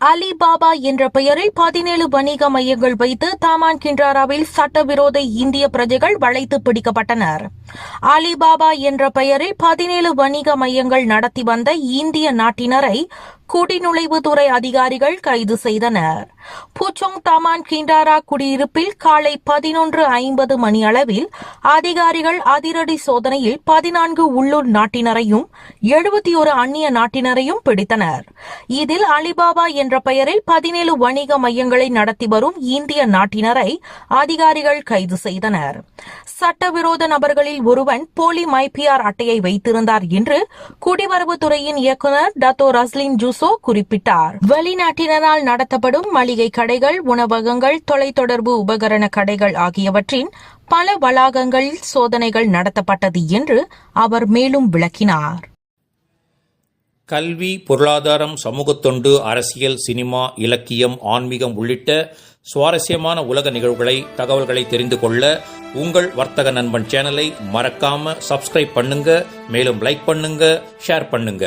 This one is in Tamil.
அலிபாபா என்ற பெயரில் 17 வணிக மையங்கள் வைத்து தாமான் கிண்டாராவில் சட்டவிரோத இந்திய பிரஜைகள் வளைத்து பிடிக்கப்பட்டனர். அலிபாபா என்ற பெயரில் 17 வணிக மையங்கள் நடத்தி வந்த இந்திய நாட்டினரை குடிநுழைவுத்துறை அதிகாரிகள் கைது செய்தனர். புச்சோங் தாமான் கிண்டாரா குடியிருப்பில் காலை 11:50 மணியளவில் அதிகாரிகள் அதிரடி சோதனையில் 14 உள்ளூர் நாட்டினரையும் 71 அந்நிய நாட்டினரையும் பிடித்தனர். இதில் அலிபாபா என்ற பெயரில் 17 வணிக மையங்களை நடத்தி வரும் இந்திய நாட்டினரை அதிகாரிகள் கைது செய்தனர். சட்டவிரோத நபர்களில் ஒருவன் போலி மைபிஆர் அட்டையை வைத்திருந்தார் என்று குடிவரவுத்துறையின் இயக்குநர் டத்தோ ரஸ்லின் ஜூசோ குறிப்பிட்டார். வெளிநாட்டினரால் நடத்தப்படும் மளிகை கடைகள், உணவகங்கள், தொலைத்தொடர்பு உபகரண கடைகள் ஆகியவற்றின் பல வளாகங்களில் சோதனைகள் நடத்தப்பட்டது என்று அவர் மேலும் விளக்கினார். கல்வி, பொருளாதாரம், சமூகத்தொண்டு, அரசியல், சினிமா, இலக்கியம், ஆன்மீகம் உள்ளிட்ட சுவாரஸ்யமான உலக நிகழ்வுகளை, தகவல்களை தெரிந்து கொள்ள உங்கள் வர்த்தக நண்பன் சேனலை மறக்காம சப்ஸ்கிரைப் பண்ணுங்க. மேலும் லைக் பண்ணுங்க, ஷேர் பண்ணுங்க.